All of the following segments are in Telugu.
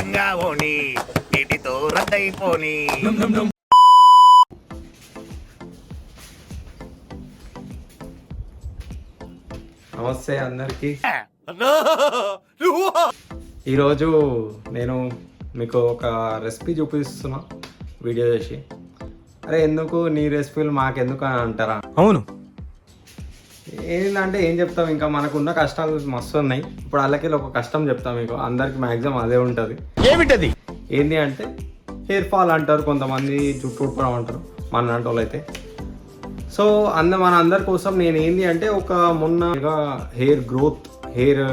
లంగా ఓని నీటితో రద్దయిపోని. నమస్తే అందరికి. ఈరోజు నేను మీకు ఒక రెసిపీ చూపిస్తున్నా వీడియో చేసి. అరే ఎందుకు నీ రెసిపీలు మాకెందుకు అని అంటారా? అవును, ఏంటంటే ఏం చెప్తాం, ఇంకా మనకున్న కష్టాలు మస్తు ఉన్నాయి. ఇప్పుడు వాళ్ళకి ఒక కష్టం చెప్తాం మీకు, అందరికి మ్యాక్సిమం అదే ఉంటుంది. ఏమిటది? ఏంటి అంటే హెయిర్ ఫాల్ అంటారు, కొంతమంది జుట్టు ఊడిపోవడం అంటారు మన లాంటి వాళ్ళు అయితే. సో మన అందరి కోసం నేను ఏంటి అంటే ఒక మొన్న హెయిర్ గ్రోత్, హెయిర్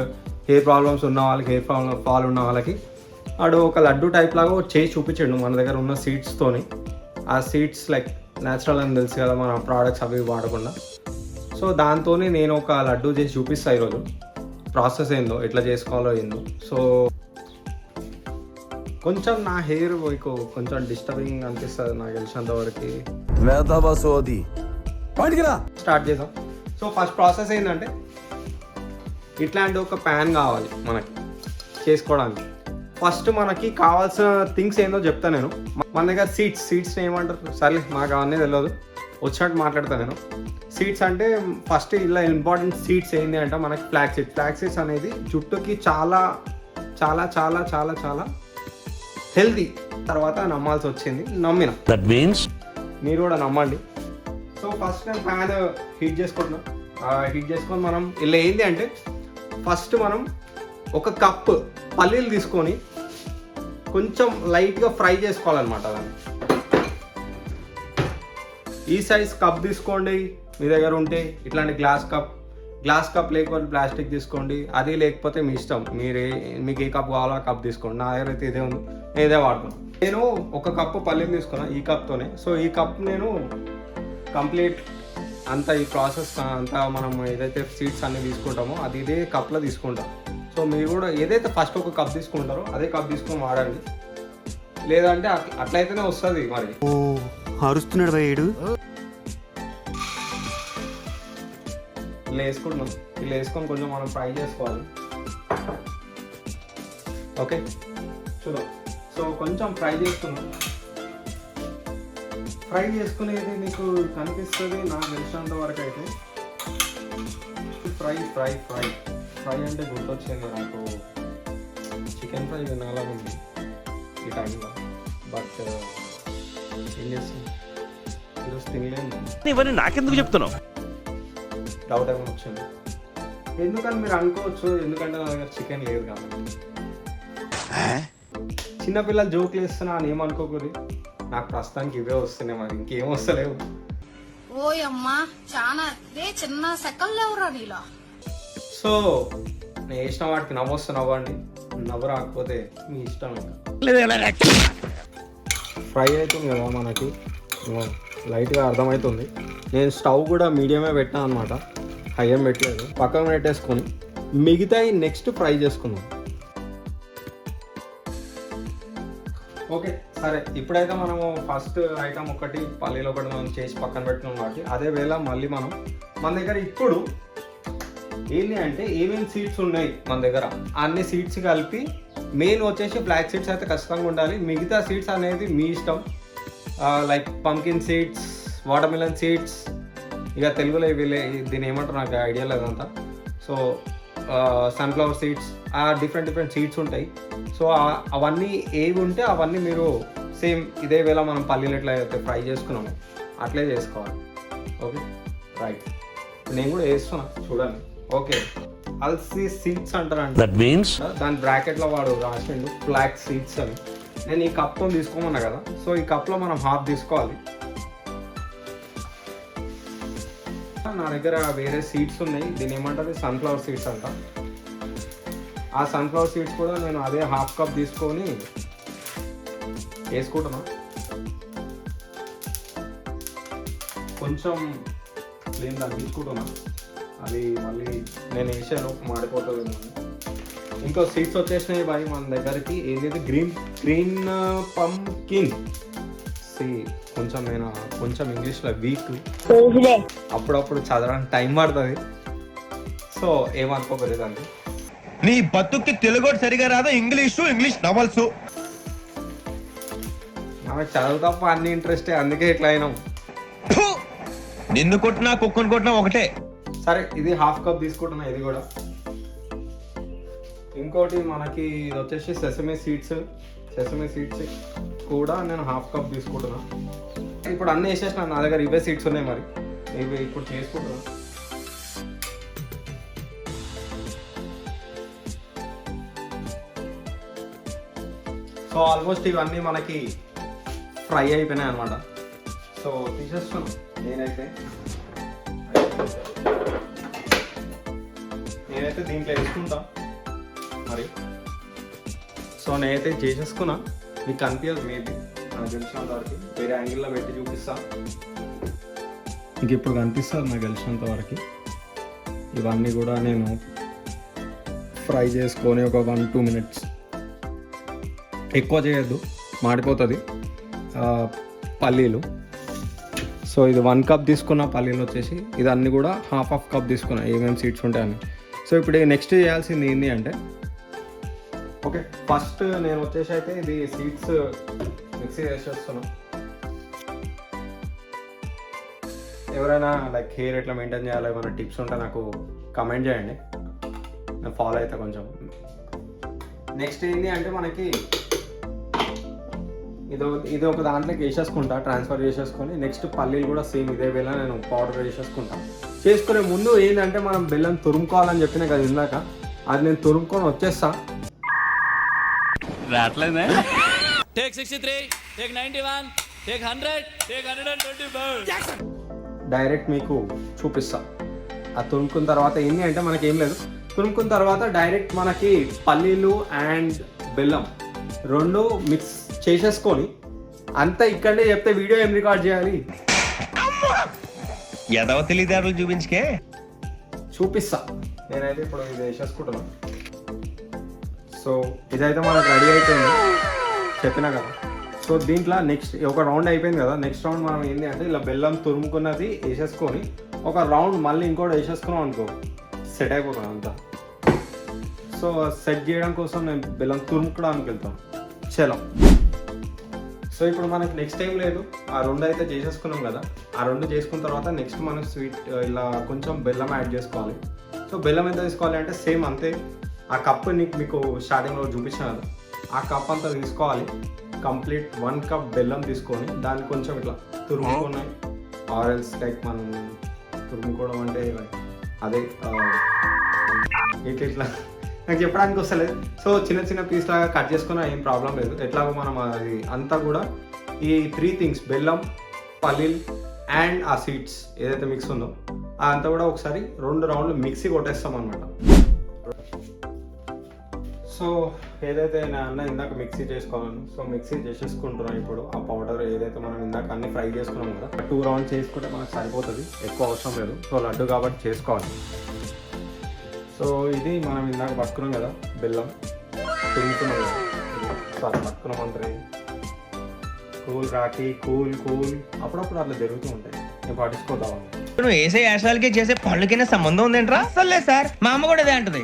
ప్రాబ్లమ్స్ ఉన్న వాళ్ళకి, హెయిర్ ఫాల్ ఉన్న వాళ్ళకి వాడు ఒక లడ్డు టైప్ లాగా చేసి చూపించాడు మన దగ్గర ఉన్న సీడ్స్తోని. ఆ సీడ్స్ లైక్ న్యాచురల్ అని తెలుసు కదా, మన ప్రోడక్ట్స్ అవి వాడకుండా. సో దాంతో నేను ఒక లడ్డు చేసి చూపిస్తాను ఈరోజు. ప్రాసెస్ ఏందో, ఎట్లా చేసుకోవాలో ఏందో. సో కొంచెం నా హెయిర్ కొంచెం డిస్టర్బింగ్ అనిపిస్తుంది నాకు తెలిసినంత వరకు. స్టార్ట్ చేద్దాం. సో ఫస్ట్ ప్రాసెస్ ఏంటంటే ఇట్లాంటి ఒక ప్యాన్ కావాలి మనకి చేసుకోవడానికి. ఫస్ట్ మనకి కావాల్సిన థింగ్స్ ఏందో చెప్తా నేను. మన దగ్గర సీడ్స్ ఏమంటారు సర్లే, మాకు అవన్నీ తెలియదు, వచ్చినట్టు మాట్లాడతాను నేను. సీడ్స్ అంటే ఫస్ట్ ఇలా ఇంపార్టెంట్ సీడ్స్ ఏంటి అంటే మనకి ఫ్లాక్ సీడ్స్ అనేది జుట్టుకి చాలా చాలా చాలా చాలా చాలా హెల్తీ. తర్వాత నమ్మాల్సి వచ్చింది, నమ్మిన. దట్ మీన్స్ మీరు కూడా నమ్మండి. సో ఫస్ట్ నేను ప్యాన్ హీట్ చేసుకుంటున్నాం. హీట్ చేసుకొని మనం ఇలా ఏంటి అంటే ఫస్ట్ మనం ఒక కప్ పల్లీలు తీసుకొని కొంచెం లైట్గా ఫ్రై చేసుకోవాలన్నమాట. దాన్ని ఈ సైజ్ కప్ తీసుకోండి మీ దగ్గర ఉంటే. ఇట్లాంటి గ్లాస్ కప్ లేకపోతే ప్లాస్టిక్ తీసుకోండి. అది లేకపోతే మీ ఇష్టం, మీకు ఏ కప్ కావాలో ఆ కప్ తీసుకోండి. నా దగ్గర అయితే ఇదే ఉంది, నేను ఇదే వాడుతున్నాను. నేను ఒక కప్పు పల్లీలు తీసుకున్నాను ఈ కప్తోనే. సో ఈ కప్ నేను కంప్లీట్ అంతా ఈ ప్రాసెస్ అంతా మనం ఏదైతే సీడ్స్ అన్నీ తీసుకుంటామో అది ఇదే కప్లో తీసుకుంటాం. సో మీరు కూడా ఏదైతే ఫస్ట్ ఒక కప్ తీసుకుంటారో అదే కప్ తీసుకొని వాడండి. లేదంటే అట్లయితేనే వస్తుంది. మరి అరుస్తున్నాడు భయ్యుడు. ఇలా వేసుకుంటున్నాం. ఇలా వేసుకొని కొంచెం మనం ఫ్రై చేసుకోవాలి. ఓకే చూద్దాం. సో కొంచెం ఫ్రై చేసుకున్నాం. ఫ్రై చేసుకునేది మీకు కనిపిస్తుంది నాకు తెలిసినంత వరకు అయితే. ఫ్రై అంటే గుర్తొచ్చింది నాకు, చికెన్ ఫ్రై తినాలనుంది ఈ టైంలో. బట్ ఏం చేస్తుంది, ఈరోజు తినలేము. ఇవన్నీ నాకెందుకు చెప్తున్నావు? డౌట్ ఏమైనా వచ్చింది ఎందుకని మీరు అనుకోవచ్చు, ఎందుకంటే నా దగ్గర చికెన్ లేదు కాబట్టి. చిన్నపిల్లలు జోకులు వేస్తున్నా అని ఏమనుకోకూరి, నాకు ప్రస్తుతానికి ఇవే వస్తున్నాయి, మరి ఇంకేం వస్తలేవు. ఓయమ్మా చాలా చిన్న సెకండ్ లేవురా నీలా. సో నేను వేసిన వాటికి నవ్వొస్తే నవ్వండి, నవ్వు రాకపోతే మీ ఇష్టం. ఫ్రై అవుతుంది కదా మనకి, లైట్గా అర్థమవుతుంది. నేను స్టవ్ కూడా మీడియమే పెట్టాను అనమాట, హై ఏం పెట్టలేదు. పక్కన పెట్టేసుకొని మిగతాయి నెక్స్ట్ ఫ్రై చేసుకుందాం. ఓకే సరే, ఇప్పుడైతే మనము ఫస్ట్ ఐటమ్ ఒకటి పల్లీలు ఒకటి మనం చేసి పక్కన పెట్టుకున్నాం కాబట్టి అదే వేళ మళ్ళీ మన దగ్గర ఇప్పుడు ఏంటి అంటే ఏమేమి సీడ్స్ ఉన్నాయి మన దగ్గర అన్ని సీడ్స్ కలిపి. మెయిన్ వచ్చేసి బ్లాక్ సీడ్స్ అయితే ఖచ్చితంగా ఉండాలి. మిగతా సీడ్స్ అనేది మీ ఇష్టం, like pumpkin seeds, watermelon seeds, ఇక తెలుగులో దీని ఏమంటారు నాకు ఐడియా లేదంతా. So sunflower seeds, different seeds ఉంటాయి. సో అవన్నీ ఏవి ఉంటే అవన్నీ మీరు సేమ్ ఇదే వేళ మనం పల్లీలు ఎట్లా అయితే ఫ్రై చేసుకున్నాము అట్లే చేసుకోవాలి. ఓకే రైట్, నేను కూడా వేస్తున్నా చూడండి. ఓకే, అల్సీ సీడ్స్ అంటారంట. దట్ మీన్స్ దాని బ్రాకెట్లో వాడు రాసిండు ఫ్లాక్ సీడ్స్ అని. నేను ఈ కప్తో తీసుకోమన్నా కదా, సో ఈ కప్లో మనం హాఫ్ తీసుకోవాలి. నా దగ్గర వేరే సీడ్స్ ఉన్నాయి, దీని ఏమంటారు సన్ఫ్లవర్ సీడ్స్ అంట. ఆ సన్ఫ్లవర్ సీడ్స్ కూడా నేను అదే హాఫ్ కప్ తీసుకొని వేసుకుంటున్నా. కొంచెం నేను దాన్ని తీసుకుంటున్నా, అది మళ్ళీ నేను వేసాను మాడిపోతుంది. ఇంకో సీడ్స్ వచ్చేసినాయి బాయ్ మన దగ్గరికి. ఏదైతే గ్రీన్ పంకిన్. కొంచెం నేను ఇంగ్లీష్లో వీక్, అప్పుడప్పుడు చదవడానికి టైం పడుతుంది. సో ఏమనుకోలేదు అండి. నీ బతుక్కి తెలుగు సరిగా రాదా, ఇంగ్లీష్ నవల్స్. ఆమె చదువు తప్ప అన్ని ఇంట్రెస్టే, అందుకే ఇట్లా అయినాం. నిన్ను కొట్టినా కుక్కను కొట్టినా ఒకటే. సరే ఇది హాఫ్ కప్ తీసుకుంటున్నా ఇది కూడా. ఇంకోటి మనకి ఇది వచ్చేసి సెసమే సీడ్స్ కూడా నేను హాఫ్ కప్ తీసుకుంటున్నా. ఇప్పుడు అన్నీ వేసేసిన, నా దగ్గర ఇవే సీడ్స్ ఉన్నాయి, మరి ఇవి ఇప్పుడు చేసుకుంటున్నా. సో ఆల్మోస్ట్ ఇవన్నీ మనకి ఫ్రై అయిపోయినాయి అనమాట. సో తీసేస్తున్నాం. నేనైతే దీంట్లో వేసుకుంటా మరి. సో నేనైతే చేసేసుకున్నా, మీకు కనిపించదు మేబీ, నాకు తెలిసినంత వరకు. వేరే యాంగిల్లో పెట్టి చూపిస్తా, ఇంక ఇప్పుడు కనిపిస్తుంది నాకు తెలిసినంత వరకు. ఇవన్నీ కూడా నేను ఫ్రై చేసుకొని ఒక 1-2 minutes, ఎక్కువ చేయొద్దు మాడిపోతుంది పల్లీలు. సో ఇది 1 కప్ తీసుకున్న పల్లీలు వచ్చేసి, ఇది అన్నీ కూడా హాఫ్ కప్ తీసుకున్నా, ఏమేమి సీడ్స్ ఉంటాయని. సో ఇప్పుడు నెక్స్ట్ చేయాల్సింది ఏంటి అంటే, ఓకే ఫస్ట్ నేను వచ్చేసి అయితే ఇది సీడ్స్ మిక్సీ చేసేస్తున్నా. ఎవరైనా లైక్ హెయిర్ ఎట్లా మెయింటైన్ చేయాలో ఏమైనా టిప్స్ ఉంటే నాకు కమెంట్ చేయండి, నేను ఫాలో అయితే కొంచెం. నెక్స్ట్ ఏంటి అంటే మనకి ఇది ఒక దాంట్లోకి వేసేసుకుంటా, ట్రాన్స్ఫర్ చేసేసుకొని నెక్స్ట్ పల్లీలు కూడా సేమ్ ఇదే వేళ నేను పౌడర్ వేసేసుకుంటా. చేసుకునే ముందు ఏంటంటే మనం బెల్లం తురుముకోవాలని చెప్పినా కదా ఇందాక, అది నేను తురుముకొని వచ్చేస్తా. Take 63, take 91, take 100, take 125. Direct మీకు చూపిస్తా. అది తురుముకున్న తర్వాత ఏంటి అంటే మనకి ఏం లేదు, తురుముకున్న తర్వాత డైరెక్ట్ మనకి పల్లీలు అండ్ బెల్లం రెండు మిక్స్ చేసేసుకొని అంతా ఇక్కడే చెప్తే వీడియో ఏం రికార్డ్ చేయాలి, ఎదవ తెలివితేటలు చూపించుకే. చూపిస్తా. నేనైతే ఇప్పుడు ఇది వేసేసుకుంటున్నా. సో ఇదైతే మనకు రెడీ అయిపోయింది చెప్పినా కదా. సో దీంట్లో నెక్స్ట్ ఒక రౌండ్ అయిపోయింది కదా, నెక్స్ట్ రౌండ్ మనం ఏంటి అంటే ఇలా బెల్లం తురుముకున్నది వేసేసుకొని ఒక రౌండ్ మళ్ళీ ఇంకోటి వేసేసుకున్నాం అనుకో, సెట్ అయిపోతుంది అంతా. సో సెట్ చేయడం కోసం నేను బెల్లం తురుముకోవడానికి వెళ్తాను. చలో. సో ఇప్పుడు మనకి నెక్స్ట్ టైం లేదు, ఆ రెండు అయితే చేసేసుకున్నాం కదా, ఆ రెండు చేసుకున్న తర్వాత నెక్స్ట్ మనం స్వీట్ ఇలా కొంచెం బెల్లం యాడ్ చేసుకోవాలి. సో బెల్లం ఎంత తీసుకోవాలి అంటే సేమ్ అంతే, ఆ కప్ మీకు స్టార్టింగ్లో చూపించాను కదా, ఆ కప్ అంతా తీసుకోవాలి. కంప్లీట్ 1 కప్ బెల్లం తీసుకొని దాన్ని కొంచెం ఇట్లా తురుముకున్నాయి, ఆరెల్స్ లైక్ మనం తురుముకోవడం అంటే అదే ఇట్లా నాకు చెప్పడానికి వస్తలేదు. సో చిన్న చిన్న పీస్ లాగా కట్ చేసుకున్నా ఏం ప్రాబ్లం లేదు. ఎట్లాగో మనం అది అంతా కూడా ఈ 3 things బెల్లం, పల్లీలు అండ్ ఆ సీడ్స్ ఏదైతే మిక్స్ ఉందో అదంతా కూడా ఒకసారి 2 రౌండ్లు మిక్సీ కొట్టేస్తాం అనమాట. సో ఏదైతే నేను ఇందాక మిక్సీ చేసుకోవాలను, సో మిక్సీ చేసేసుకుంటున్నాను ఇప్పుడు. ఆ పౌడర్ ఏదైతే మనం ఇందాక అన్ని ఫ్రై చేసుకున్నాం కదా, 2 రౌండ్స్ చేసుకుంటే మనకు సరిపోతుంది, ఎక్కువ అవసరం లేదు. సో లడ్డు కాబట్టి చేసుకోవాలి. సో ఇది మనం ఇందాక పట్టుకున్నాం కదా బెల్లం తురుముకున్నాం కదా, సారీ పట్టుకున్నాం అంటే కూల్ రాకి కూల్ అప్పుడప్పుడు అట్లా జరుగుతూ ఉంటాయి, నేను పట్టించుకోదామని. నువ్వు వేసే యాశాలకి చేసే పళ్ళకైనా సంబంధం ఉందేంట్రా? అసలే సార్, మా అమ్మ కూడా అదే అంటది.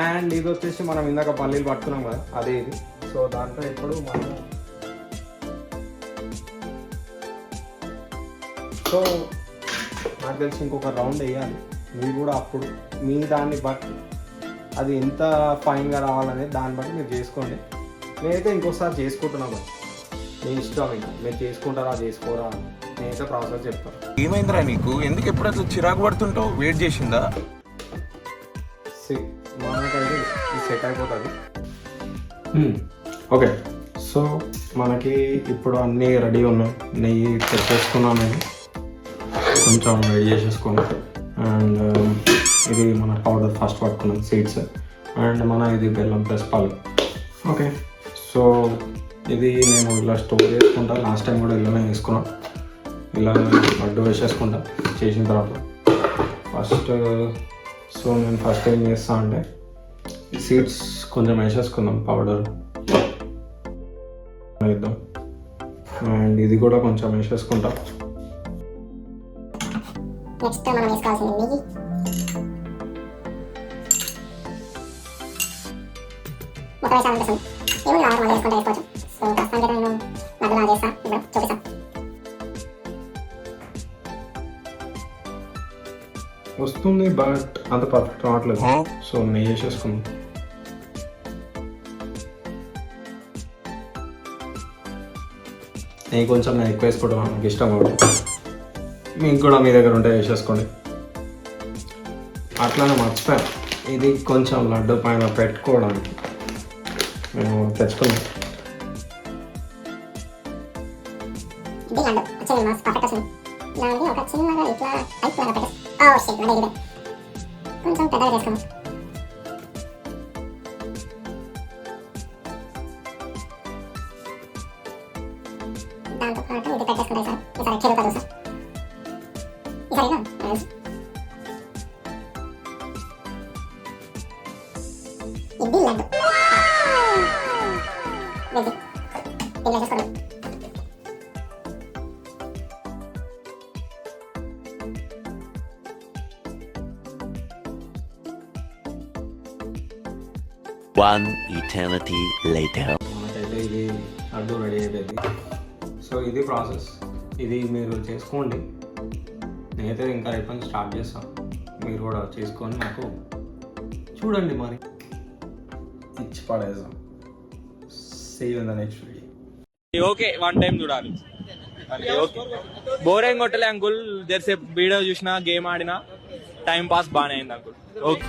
అండ్ ఇది వచ్చేసి మనం ఇందాక పల్లీలు పట్టుకున్నాం కదా, అదే ఇది. సో దాంట్లో ఇప్పుడు మనం సో నాకు తెలిసి ఇంకొక రౌండ్ వేయాలి. మీరు కూడా అప్పుడు మీ దాన్ని బట్టి అది ఎంత ఫైన్గా రావాలనేది దాన్ని బట్టి మీరు చేసుకోండి. నేనైతే ఇంకోసారి చేసుకుంటున్నాను, మీ ఇష్టం, ఇంకా మీరు చేసుకుంటారా చేసుకోరా, నేనైతే ప్రాసెస్ చెప్తాను. ఏమైందిరా నీకు? ఎందుకు ఎప్పుడు అట్లా చిరాకు పడుతుంటావు? వెయిట్ చేసిందా? మనకైతే సెట్ అయిపోతుంది. ఓకే, సో మనకి ఇప్పుడు అన్నీ రెడీ ఉన్నాయి. నెయ్యి తెచ్చేసుకున్నాను నేను, కొంచెం రెడీ చేసేసుకున్నాను. అండ్ ఇది మన పౌడర్ ఫస్ట్ పట్టుకున్నాం సీడ్స్, అండ్ మన ఇది బెల్లం ప్లస్ పాలు. ఓకే, సో ఇది నేను ఇలా స్టోర్ చేసుకుంటా. లాస్ట్ టైం కూడా ఇలానే వేసుకున్నాను, ఇలా లడ్డు వేసేసుకుంటా చేసిన తర్వాత. ఫస్ట్ సో నేను ఫస్ట్ ఏం చేస్తా అంటే సీడ్స్ కొంచెం వేసేసుకుందాం, పౌడర్ వేద్దాం. అండ్ ఇది కూడా కొంచెం వేసేసుకుంటా. నెక్స్ట్ మనం వేసుకోవాల్సింది నెయ్యి. మొత్తం వేసాలనిపిస్తుంది, ఏమి నార్మల్ వేసుకుంటే అయిపోవచ్చు. సో ప్రస్తుతానికి నేను మధ్యలో వస్తుంది బట్ అంత పర్ఫెక్ట్ రావట్లేదు. సో నెయ్యి వేసేసుకుందాం. నెయ్యి కొంచెం నేను ఎక్కువ వేసుకోవడం నాకు ఇష్టం కాబట్టి మీకు కూడా మీ దగ్గర ఉంటే వేసేసుకోండి. అట్లానే మర్చిపోయాను, ఇది కొంచెం లడ్డు పైన పెట్టుకోవడానికి మేము తెచ్చుకున్నాం. ఇది లడ్డు వచ్చింది మాస్ పర్ఫెక్ట్ వచ్చింది. ఇలాంటి ఒక చిన్నగా ఇట్లా అయిపోయిన పెట్టేసి కొంచెం పెద్దగా చేసుకుందాం. దాంతో పాటు ఇది పెట్టేసుకుంటాయి సార్. ఈసారి చెరువుతుంది సార్. ఈసారి ఇది లడ్డు వెజ్ ఇలా చేసుకోండి. One eternity later. మనకైతే ఇది లడ్డు రెడీ అయిపోయింది. సో ఇది ప్రాసెస్, ఇది మీరు చేసుకోండి. నేనైతే ఇంకా రేపు నుంచి స్టార్ట్ చేస్తాను, మీరు కూడా చేసుకొని నాకు చూడండి, మరి ఇచ్చి పడేద్దాం. See you in the next video. Okay, one time చూడాలి. ఓకే, బోర్ ఏం కొట్టలే అంకుల్. జరసేపు వీడియో చూసినా, గేమ్ ఆడినా, టైం పాస్ బాగానే అయింది అంకుల్. ఓకే.